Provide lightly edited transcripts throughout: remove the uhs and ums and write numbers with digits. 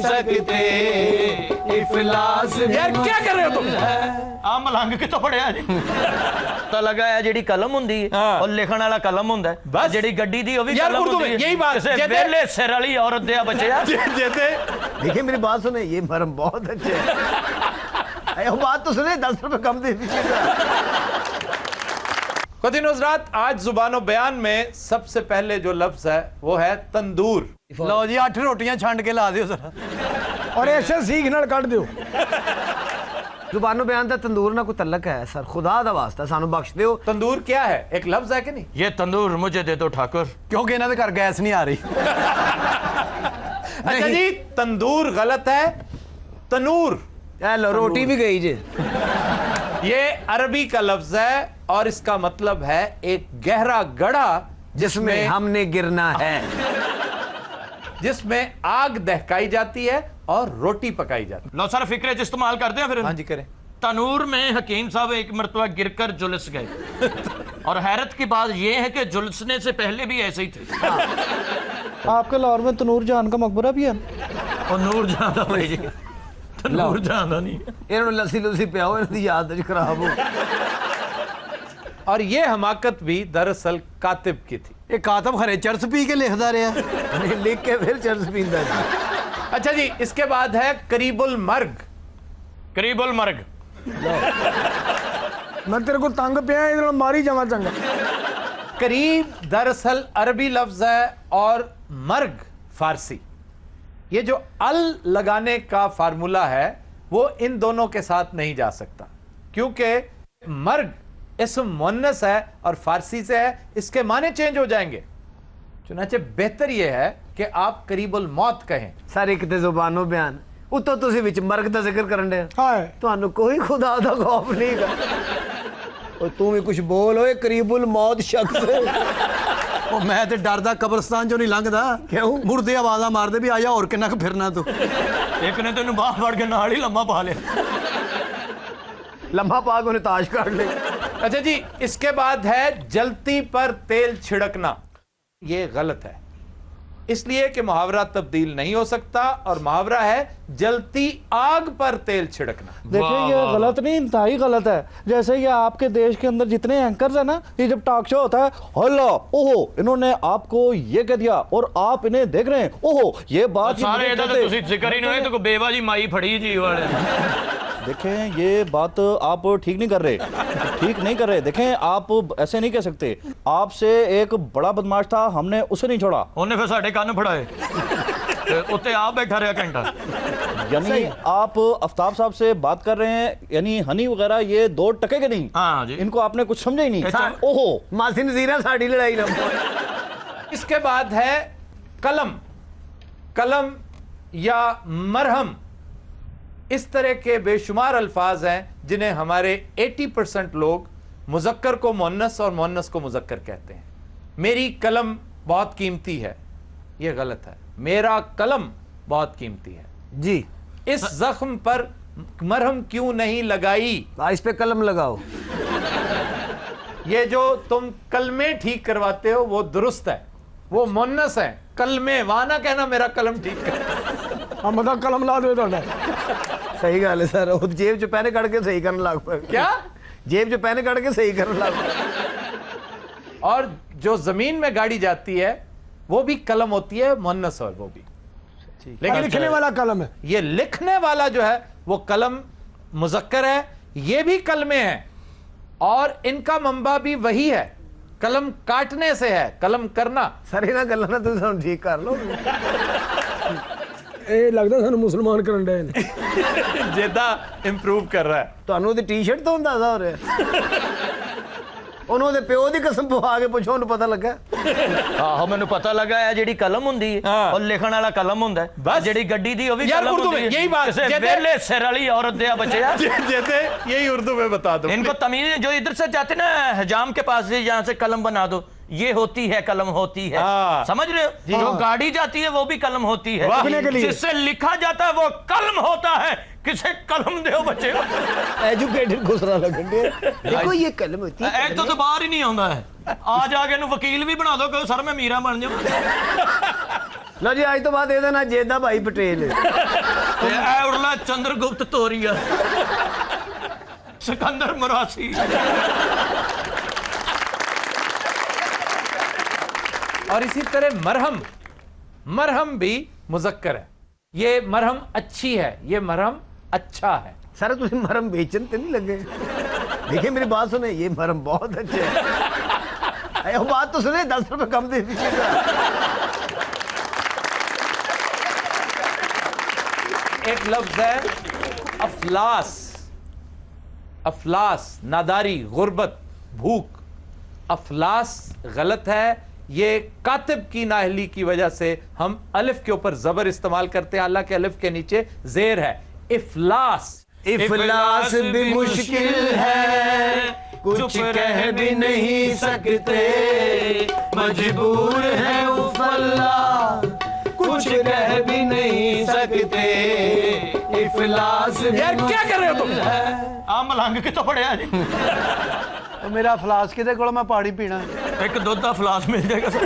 सकते, इफलास यार क्या कर रहे हो तुम? ਆ ਮਲੰਗ ਕਿੱਥੋਂ ਫੜਿਆ ਜੀ ਪਤਾ ਲੱਗਾ ਹੈ ਜਿਹੜੀ ਕਲਮ ਹੁੰਦੀ ਹੈ ਉਹ ਲਿਖਣ ਵਾਲਾ ਕਲਮ ਹੁੰਦਾ ਹੈ ਜਿਹੜੀ ਗੱਡੀ ਦੀ ਉਹ ਵੀ ਕਲਮ ਹੁੰਦੀ ਹੈ यही बात ਕਿਸੇ ਵੇਲੇ ਸਿਰ ਵਾਲੀ ਔਰਤ ਦੇ ਬਚਿਆ देखिए मेरी बात सुने, ये मरम बहुत अच्छे है। वो बात तो सुने, 10 रुपए कम दे दीजिएगा। ख़वातीन व हज़रात, आज ज़ुबान बयान में सबसे पहले जो लफ्ज़ है वो है तंदूर। लो जी 8 रोटियां छांड के ला दियो जरा, और ऐसे सीख नाल काट दियो। ज़ुबानो बयान दा तंदूर ना कोई तल्लक है सर, खुदा दा वास्ता सानू बख्श दियो। तंदूर क्या है? एक लफ्ज़ है कि नहीं? ये तंदूर मुझे दे दो ठाकुर, क्योंकि इन्हां दे घर गैस नहीं आ रही। अच्छा जी, तंदूर गलत है, तनूर। लो रोटी भी गई जी। ये अरबी का लफ्ज़ है और इसका मतलब है एक गहरा गड्ढा जिसमें हमने गिरना है, जिसमें आग दहकाई जाती है और रोटी पकाई जाती है। लो सर फिक्रे इस्तेमाल करते हैं फिर। हाँ जी करें। तनूर में हकीम साहब एक मरतबा गिरकर झुलस गए और हैरत की बात यह है कि झुलसने से पहले भी ऐसे ही थे। आपके लाहौर में तनूर जान का मकबरा भी है? और नूर जाना भाई जी, तनूर जाना नहीं। इन्होंने लस्सी लुस्सी पियाओ, इनकी याद खराब हो। और ये हमाकत भी दरअसल कातिब की थी। ये कातब खरे चर्च पी के लिखदा रहा, लिख के फिर चर्च पींदा। अच्छा जी, इसके बाद है करीबुल मर्ग। करीबुल मर्ग मैं तेरे को तंग पिया, इधर मारी जावा चंगा। करीब दरअसल अरबी लफ्ज है और मर्ग फारसी। ये जो अल लगाने का फार्मूला है वो इन दोनों के साथ नहीं जा सकता, क्योंकि मर्ग इसम मुन्नस है और फारसी से है, इसके माने चेंज हो जाएंगे। चुनाचे बेहतर यह है कि आप करीबुल मौत कहें। सर एक ते ज़ुबानो बयान उतो तुसी विच मर्ग दा जिक्र करन दे, तुहानू कोई खुदा दा खौफ नहीं गा। और तू भी कुछ बोल, ओए करीबुल मौत शख्स। ਉਹ ਮੈਂ ਤੇ ਡਰਦਾ ਕਬਰਸਤਾਨ ਚੋਂ ਨਹੀਂ ਲੰਘਦਾ। ਕਿਉਂ? ਮੁਰਦੇ ਆਵਾਜ਼ਾਂ ਮਾਰਦੇ ਵੀ ਆਇਆ ਹੋਰ ਕਿੰਨਾ ਕੁ ਫਿਰਨਾ ਤੂੰ। एक ने तेन बाह फड़ के नाल ही लम्मा पा लिया। लम्हा पाक उन्हें ताश काट ले। अच्छा जी, इसके बाद है जलती पर तेल छिड़कना। ये गलत है, इसलिए कि मुहावरा तब्दील नहीं हो सकता और मुहावरा है जलती आग पर तेल छिड़कना। देखिए ये गलत नहीं, इंतहाई गलत है। जैसे ये आपके देश के अंदर जितने एंकर्स हैं ना, ये जब टॉक शो होता है, हल्ला ओहो इन्होंने आपको ये कह दिया और आप इन्हें देख रहे हैं, ओहो ये बात सारे इधर तो तुसी जिक्र ही नहीं होए तो कोई बेवा जी माई फड़ी जी वाले। देखें ये बात आप ठीक नहीं कर रहे, ठीक नहीं कर रहे। देखें आप ऐसे नहीं कह सकते। आपसे एक बड़ा बदमाश था, हमने उसे नहीं छोड़ा। उन्हें फिर साढ़े कान फड़ाए उत्ते आप बैठा रहा घंटा। यानी आप आफ्ताब साहब से बात कर रहे हैं, यानी हनी वगैरह ये 2 टके के नहीं। हाँ जी, इनको आपने कुछ समझा ही नहीं। ओहो मासी नजीरा साड़ी लड़ाई ना। इसके बाद है कलम। कलम या मरहम, इस तरह के बेशुमार अल्फाज हैं जिन्हें हमारे 80% लोग मुज़क्कर को मुन्नस और मुन्नस को मुज़क्कर कहते हैं। मेरी कलम बहुत कीमती है, यह गलत है। मेरा कलम बहुत कीमती है जी। इस जख्म पर मरहम क्यों नहीं लगाई? इस पे कलम लगाओ। ये जो तुम कलमे ठीक करवाते हो वो दुरुस्त है, वो मुन्नस है। कलमे वाना कहना मेरा कलम ठीक कर। हम बता कलम ला दो। सही गल है सर, वो जेब च पैने कट के सही करने लग पे। क्या? जेब च पैने कट के सही करने लग पे। और जो जमीन में गाड़ी जाती है वो भी कलम होती है, मुन्नस है वो भी। लेकिन लिखने वाला कलम है। ये लिखने वाला जो है वो कलम मुज़क्कर है, ये भी कलमे हैं और इनका मंबा भी वही है। कलम काटने से है, कलम करना। सर इन्हां गल्लां ना तुसीं सानूं ठीक कर लो। ਇਹ ਲੱਗਦਾ ਸਾਨੂੰ ਮੁਸਲਮਾਨ ਕਰਨ ਡਏ ਨੇ। जेदा इंप्रूव कर रहा है। ਤੁਹਾਨੂੰ ਉਹਦੀ ਟੀ-ਸ਼ਰਟ ਤੋਂ ਅੰਦਾਜ਼ਾ ਹੋ ਰਿਹਾ। ਉਹਨੂੰ ਦੇ ਪਿਓ ਦੀ ਕਸਮ ਪਵਾ ਕੇ ਪੁੱਛੋ, ਉਹਨੂੰ ਪਤਾ ਲੱਗਾ। ਆਹੋ ਮੈਨੂੰ ਪਤਾ ਲੱਗਾ ਹੈ ਜਿਹੜੀ ਕਲਮ ਹੁੰਦੀ ਹੈ ਉਹ ਲਿਖਣ ਵਾਲਾ ਕਲਮ ਹੁੰਦਾ ਹੈ, ਜਿਹੜੀ ਗੱਡੀ ਦੀ ਉਹ ਵੀ ਕਲਮ ਹੁੰਦੀ ਹੈ। यही बात ਕਿਸੇ ਵੇਲੇ ਸਿਰ ਵਾਲੀ ਔਰਤ ਦੇ ਬਚਿਆ। जैसे यही उर्दू में बता दो इनको तमीज जो इधर से जाते ना हजाम के पास से, यहाँ से कलम बना दो, ये होती है कलम होती है। समझ रहे हो? जो गाड़ी जाती है वो भी कलम होती है, जिससे लिखा जाता है वो कलम होता है। किसे कलम दे बच्चे एजुकेटेड गुजरा लगन दे। देखो ये कलम होती है। एक तो बाहर ही नहीं आਉਂਦਾ है। आ जाके इन्हें वकील भी बना दो कि सर मैं मीरा बन जाऊं। ਲਓ ਜੀ ਅੱਜ ਤੋਂ ਬਾਅਦ ਇਹਦਾ ਨਾਂ ਜੇਦਾ ਭਾਈ ਪਟੇਲ ਹੈ। ਤੇ ਐ ਉਰਲਾ ਚੰਦਰਗੁਪਤ ਤੋਰੀਆ, सिकंदर मरासी। और इसी तरह मरहम, मरहम भी मुजक्कर है। ये मरहम अच्छी है, ये मरहम अच्छा है। सर तुम मरहम बेचन तो नहीं लगे? देखिए मेरी बात सुने, ये मरहम बहुत अच्छे है। वो बात तो सुने, 10 रुपए कम दे दीजिएगा। एक लफ्ज है अफलास। अफलास नादारी, गुर्बत, भूख। अफलास गलत है। ये कातिब की नाअहली की वजह से हम अलिफ के ऊपर जबर इस्तेमाल करते हैं, हालांकि अलिफ के नीचे जेर है। इफलास, इफलास भी मुश्किल है, कुछ कह भी नहीं सकते, मजबूर है उफला, कुछ कह भी नहीं सकते। इफलास यार क्या कर रहे हो तुम? आ मलंग कितों पड़िया जी? तो मेरा फलास किदे कोल, मैं पानी पीना। एक दुध का फलास मिल जाएगा सर।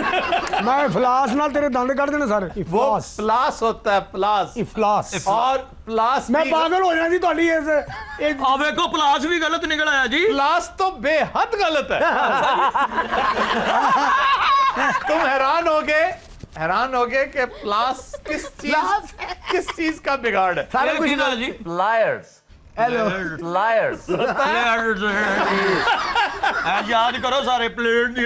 मैं फलास नाल तेरे दंद कट देने सर। वो प्लास होता है, प्लास। इफलास और प्लास मैं पागल हो जाना जी ਤੁਹਾਡੀ ਇਸ आ देखो प्लास भी गलत निकल आया जी। प्लास तो बेहद गलत है। तुम हैरान हो गए कि प्लास किस चीज का बिगाड़ है। सारा कुछ ना जी। Lawyers, lawyers. याद करो सारे प्लेट।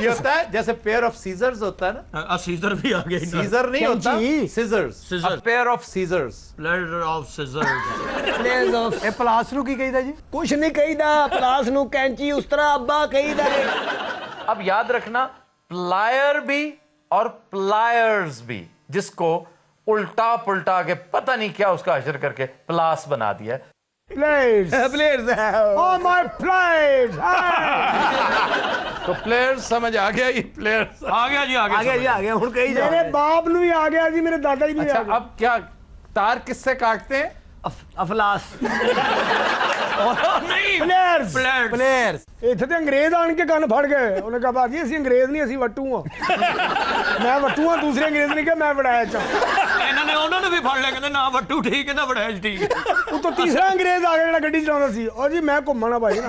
ये होता है जैसे पेयर ऑफ सीजर्स होता है ना। सीजर भी आ गए। सीजर नहीं होता, scissors. Scissors। Pair of scissors. Plate of scissor. Place of ਇਹ ਪਲਾਸ ਨੂੰ ਕੀ ਕਹੀਦਾ ਜੀ? कुछ नहीं कहीदा, प्लास नु कैंची उस तरह अब्बा कहीदा। अब याद रखना, प्लायर भी और प्लायर्स भी, जिसको उल्टा पुल्टा के पता नहीं क्या उसका अशर करके प्लास बना दिया है। Players players oh my players. तो प्लेयर्स समझ आ गया, ये प्लेयर्स। आ गया जी, आ गया। आगे जी आगे हुन कही जा। मेरे बाप नु भी आ गया जी, मेरे दादा जी भी आ अच्छा गया। अब क्या तार किससे काटते हैं? अफलास। नहीं प्लेयर्स प्लेयर्स ਇੱਥੇ ਤੇ ਅੰਗਰੇਜ਼ ਆਣ ਕੇ ਕੰਨ ਫੜ ਗਏ। ਉਹਨੇ ਕਹਾ ਬਾਜੀ ਅਸੀਂ ਅੰਗਰੇਜ਼ ਨਹੀਂ, ਅਸੀਂ ਵੱਟੂ ਆ। ਮੈਂ ਵੱਟੂ ਆ, ਦੂਸਰੇ ਅੰਗਰੇਜ਼ ਨੇ ਕਿਹਾ ਮੈਂ ਵੜਾਇਆ ਚ। ਇਹਨਾਂ ਨੇ ਉਹਨਾਂ ਨੂੰ ਵੀ ਫੜ ਲਿਆ, ਕਹਿੰਦੇ ਨਾ ਵੱਟੂ ਠੀਕ ਹੈ ਨਾ ਵੜੈਜ ਠੀਕ ਹੈ। ਉਤੋਂ ਤੀਸਰਾ ਅੰਗਰੇਜ਼ ਆ ਗਿਆ ਜਿਹੜਾ ਗੱਡੀ ਚਲਾਉਂਦਾ ਸੀ। ਉਹ ਜੀ ਮੈਂ ਘੁੰਮਣਾ ਭਾਈ ਨਾ।